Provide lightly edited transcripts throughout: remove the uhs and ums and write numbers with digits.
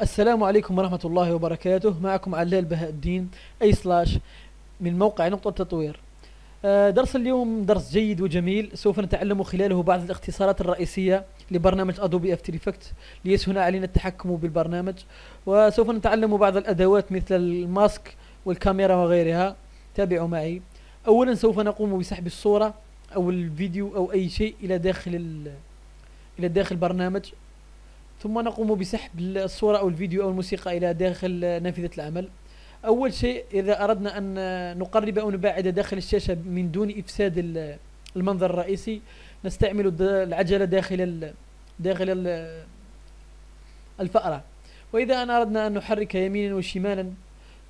السلام عليكم ورحمة الله وبركاته. معكم علال بهاء الدين أي سلاش من موقع نقطة تطوير. درس اليوم درس جيد وجميل، سوف نتعلم خلاله بعض الاختصارات الرئيسية لبرنامج أدوبي أفتر إفكت ليسهل علينا التحكم بالبرنامج، وسوف نتعلم بعض الأدوات مثل الماسك والكاميرا وغيرها. تابعوا معي. أولا سوف نقوم بسحب الصورة أو الفيديو أو أي شيء إلى داخل البرنامج، ثم نقوم بسحب الصورة أو الفيديو أو الموسيقى إلى داخل نافذة العمل. أول شيء إذا أردنا أن نقرب أو نبعد داخل الشاشة من دون إفساد المنظر الرئيسي، نستعمل العجلة داخل الفأرة. وإذا أردنا أن نحرك يمينا وشمالا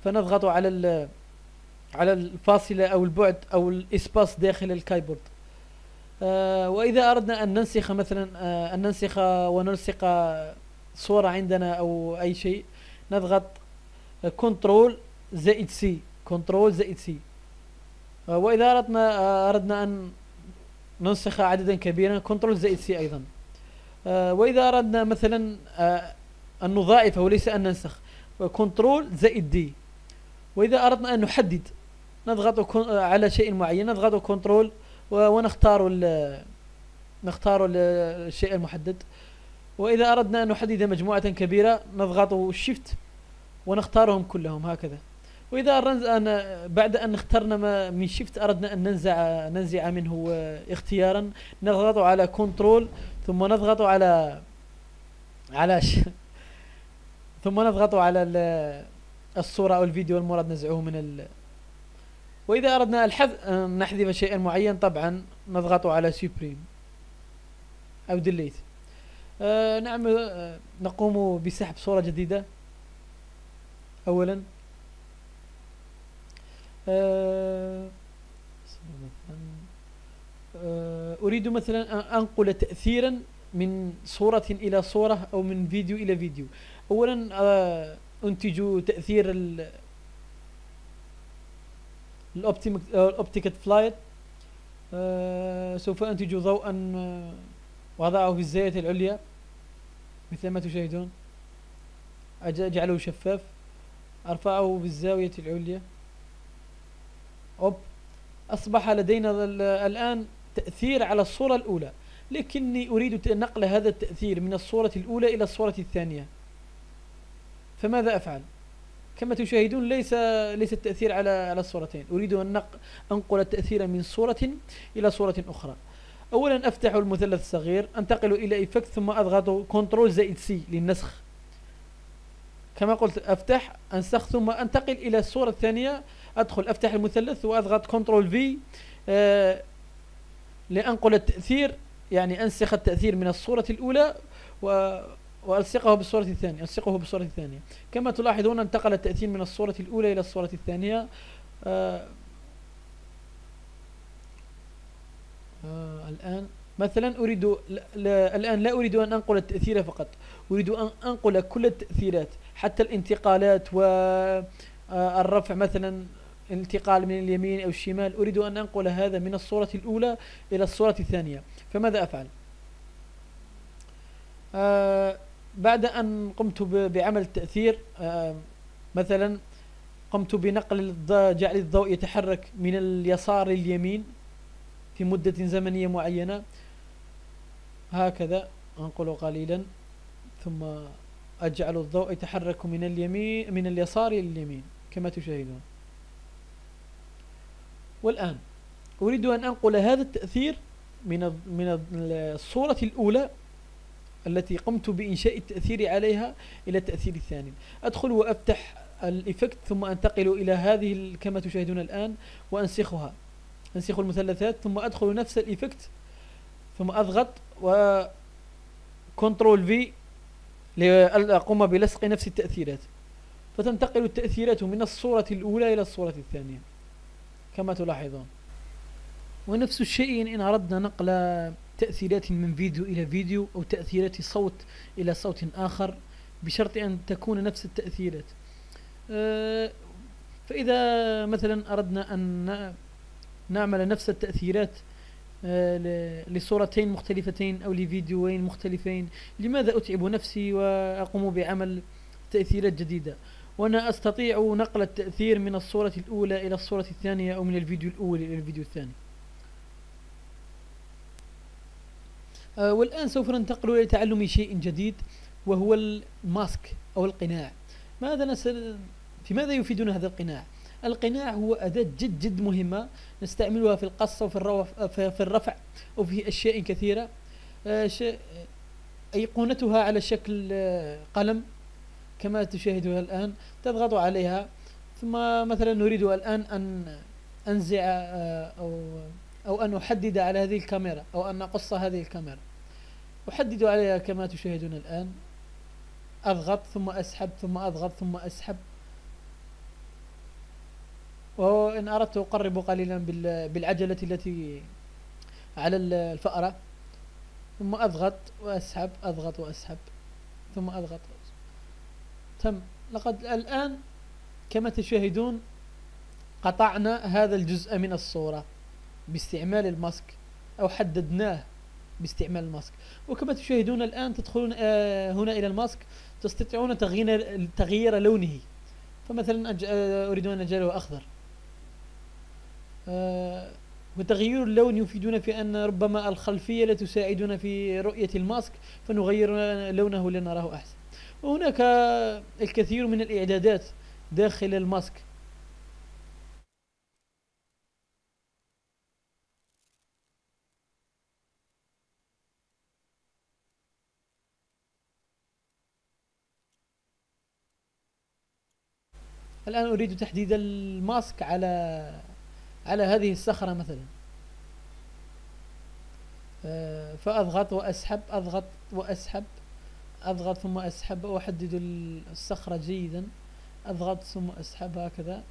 فنضغط على الفاصلة أو البعد أو الإسباس داخل الكيبورد. وإذا أردنا أن ننسخ مثلا أن ننسخ ونلصق صورة عندنا أو أي شيء، نضغط كنترول زائد سي، كنترول زائد سي. وإذا أردنا أن ننسخ عددا كبيرا، كنترول زائد سي أيضا. وإذا أردنا مثلا أن نضاعفه وليس أن ننسخ، كنترول زائد دي. وإذا أردنا أن نحدد نضغط على شيء معين، نضغط كنترول ونختار الشيء المحدد. وإذا أردنا أن نحدد مجموعة كبيرة نضغط شيفت ونختارهم كلهم هكذا. وإذا بعد أن اخترنا من شيفت أردنا أن ننزع منه اختيارا، نضغط على كنترول ثم نضغط على ثم نضغط على الصورة أو الفيديو المراد نزعه وإذا أردنا نحذف شيئا معين طبعا نضغط على سوبريم أو ديليت. نقوم بسحب صورة جديدة. أولا أريد مثلا أن أنقل تأثيرا من صورة إلى صورة أو من فيديو إلى فيديو. أولا أنتج تأثير الأوبتيكال فلايت. سوف أنتج ضوءا وأضعه في الزاوية العليا مثل ما تشاهدون، أجعله شفاف، أرفعه في الزاوية العليا. أصبح لدينا الآن تأثير على الصورة الأولى، لكني أريد نقل هذا التأثير من الصورة الأولى إلى الصورة الثانية. فماذا أفعل؟ كما تشاهدون ليس التأثير على الصورتين. أريد أن أنقل التأثير من صورة إلى صورة أخرى. أولا أفتح المثلث الصغير، أنتقل إلى إفكت ثم أضغط كنترول زائد سي للنسخ. كما قلت أفتح أنسخ ثم أنتقل إلى الصورة الثانية، أدخل أفتح المثلث وأضغط كنترول في لأنقل التأثير، يعني أنسخ التأثير من الصورة الأولى وألصقه بالصورة الثانية. كما تلاحظون انتقل التأثير من الصورة الأولى إلى الصورة الثانية. الآن مثلا الآن لا أريد أن أنقل التأثير فقط، أريد أن أنقل كل التأثيرات حتى الانتقالات والرفع، مثلا انتقال من اليمين أو الشمال. أريد أن أنقل هذا من الصورة الأولى إلى الصورة الثانية. فماذا أفعل؟ بعد أن قمت بعمل التأثير، مثلا قمت بنقل جعل الضوء يتحرك من اليسار لليمين في مدة زمنية معينة هكذا، أنقل قليلا ثم أجعل الضوء يتحرك من اليسار لليمين كما تشاهدون. والآن أريد أن أنقل هذا التأثير من الصورة الأولى التي قمت بإنشاء التأثير عليها إلى التأثير الثاني. أدخل وأفتح الإفكت ثم أنتقل إلى هذه كما تشاهدون الآن وأنسخها، أنسخ المثلثات ثم أدخل نفس الإفكت ثم أضغط وكنترول في لأقوم بلصق نفس التأثيرات، فتنتقل التأثيرات من الصورة الأولى إلى الصورة الثانية كما تلاحظون. ونفس الشيء إن أردنا نقل تأثيرات من فيديو إلى فيديو أو تأثيرات صوت إلى صوت آخر، بشرط أن تكون نفس التأثيرات. فإذا مثلا أردنا أن نعمل نفس التأثيرات لصورتين مختلفتين أو لفيديوين مختلفين، لماذا أتعب نفسي وأقوم بعمل تأثيرات جديدة، وأنا أستطيع نقل التأثير من الصورة الأولى إلى الصورة الثانية أو من الفيديو الأول إلى الفيديو الثاني. والآن سوف ننتقل إلى تعلم شيء جديد، وهو الماسك أو القناع. في ماذا يفيدنا هذا القناع؟ القناع هو أداة جد مهمة نستعملها في القص وفي الرفع وفي أشياء كثيرة. أيقونتها على شكل قلم كما تشاهدها الآن، تضغط عليها، ثم مثلا نريد الآن أن أنزع أو أن أحدد على هذه الكاميرا أو أن أقص هذه الكاميرا، أحدد عليها كما تشاهدون الآن، أضغط ثم أسحب ثم أضغط ثم أسحب. وإن أردت أقرب قليلا بالعجلة التي على الفأرة، ثم أضغط وأسحب، أضغط وأسحب ثم أضغط. تم. لقد الآن كما تشاهدون قطعنا هذا الجزء من الصورة باستعمال الماسك، أو حددناه باستعمال الماسك. وكما تشاهدون الآن تدخلون هنا إلى الماسك، تستطيعون تغيير لونه. فمثلا أريد أن أجعله أخضر، وتغيير اللون يفيدنا في أن ربما الخلفية لا تساعدنا في رؤية الماسك، فنغير لونه لنراه أحسن. وهناك الكثير من الإعدادات داخل الماسك. الآن أريد تحديد الماسك على هذه الصخرة مثلا، فأضغط وأسحب، أضغط وأسحب، أضغط ثم أسحب، وأحدد الصخرة جيدا، أضغط ثم أسحب هكذا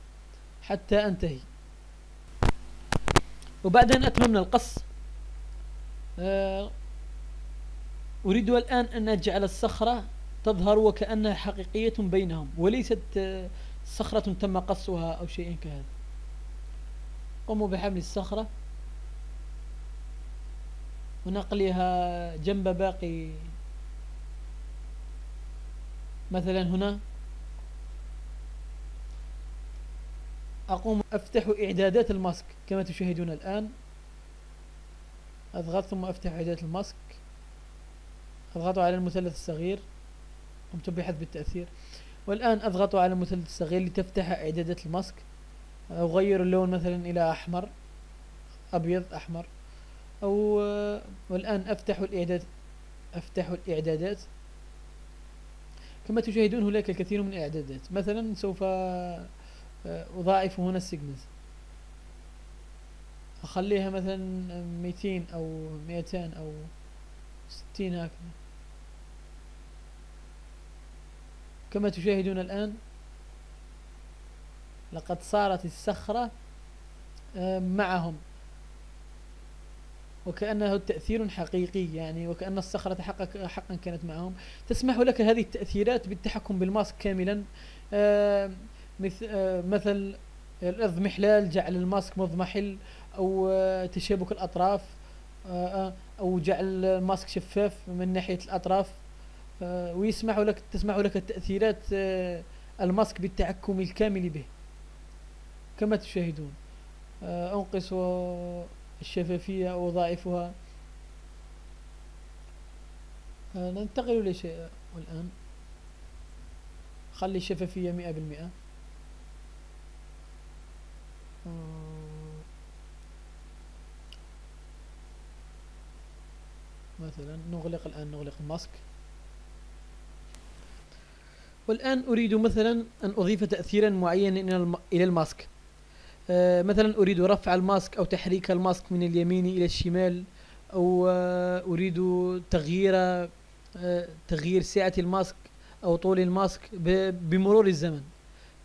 حتى أنتهي. وبعد أن أتممنا القص، أريد الآن أن أجعل الصخرة تظهر وكأنها حقيقية بينهم، وليست صخرة تم قصها أو شيء كهذا. قوموا بحمل الصخرة ونقلها جنب باقي، مثلا هنا أقوم أفتح إعدادات الماسك كما تشاهدون الآن، أضغط ثم أفتح إعدادات الماسك، أضغط على المثلث الصغير، قمت بحذف التأثير. والآن أضغط على المثلث الصغير لتفتح إعدادات الماسك، أغير اللون مثلا إلى أحمر، أبيض أحمر، والآن أفتح الإعدادات. كما تشاهدون هناك الكثير من الإعدادات. مثلا سوف أضاعف هنا السيجنالز، أخليها مثلا 200 أو 200 أو 60 هكذا. كما تشاهدون الآن لقد صارت الصخرة معهم، وكأنه تأثير حقيقي، يعني وكأن الصخرة حقا كانت معهم. تسمح لك هذه التأثيرات بالتحكم بالماسك كاملا، مثل الإضمحلال، جعل الماسك مضمحل، أو تشابك الأطراف، أو جعل الماسك شفاف من ناحية الأطراف. تسمح لك تأثيرات الماسك بالتحكم الكامل به كما تشاهدون. أنقص الشفافية وأضاعفها. ننتقل إلى شيء الآن، خلي الشفافية 100%. مثلا نغلق الماسك. والآن أريد مثلا أن أضيف تأثيرا معينا إلى الماسك. مثلا أريد رفع الماسك أو تحريك الماسك من اليمين إلى الشمال، أو أريد تغيير سعة الماسك أو طول الماسك بمرور الزمن.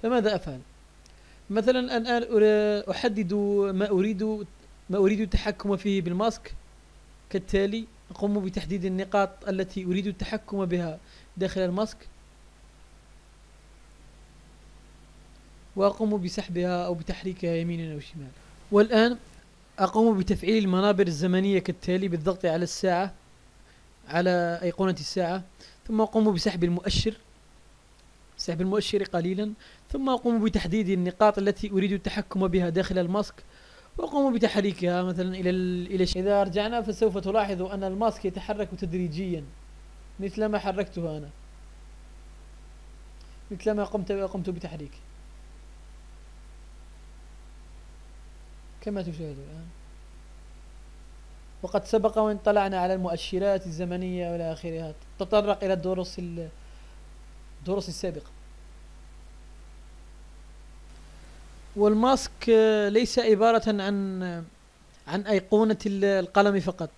فماذا أفعل؟ مثلا الآن أحدد ما أريد التحكم فيه بالماسك كالتالي. أقوم بتحديد النقاط التي أريد التحكم بها داخل الماسك، وأقوم بسحبها أو بتحريكها يمينا أو شمالا. والآن أقوم بتفعيل المنابر الزمنية كالتالي: بالضغط على الساعة، على أيقونة الساعة، ثم أقوم بسحب المؤشر أسحب المؤشر قليلا، ثم أقوم بتحديد النقاط التي أريد التحكم بها داخل الماسك، وأقوم بتحريكها مثلا إلى إذا رجعنا فسوف تلاحظوا أن الماسك يتحرك تدريجيا مثل ما حركته أنا، مثل ما قمت بتحريكه كما تشاهدون الآن. وقد سبق وان طلعنا على المؤشرات الزمنية والى آخرها، تطرق إلى الدروس السابقة. والماسك ليس عبارة عن أيقونة القلم فقط،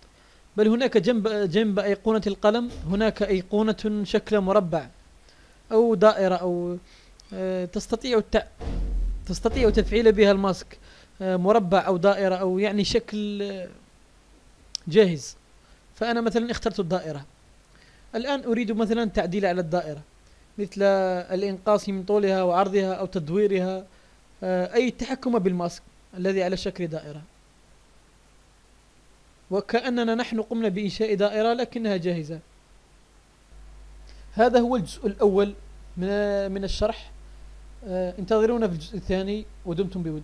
بل هناك جنب أيقونة القلم هناك أيقونة شكل مربع أو دائرة، أو تستطيع تفعيل بها الماسك، مربع أو دائرة، أو يعني شكل جاهز. فأنا مثلا اخترت الدائرة، الآن أريد مثلا تعديل على الدائرة، مثل الإنقاص من طولها وعرضها أو تدويرها، أي التحكم بالماسك الذي على شكل دائرة، وكأننا نحن قمنا بإنشاء دائرة لكنها جاهزة. هذا هو الجزء الأول من الشرح. انتظرونا في الجزء الثاني ودمتم بود.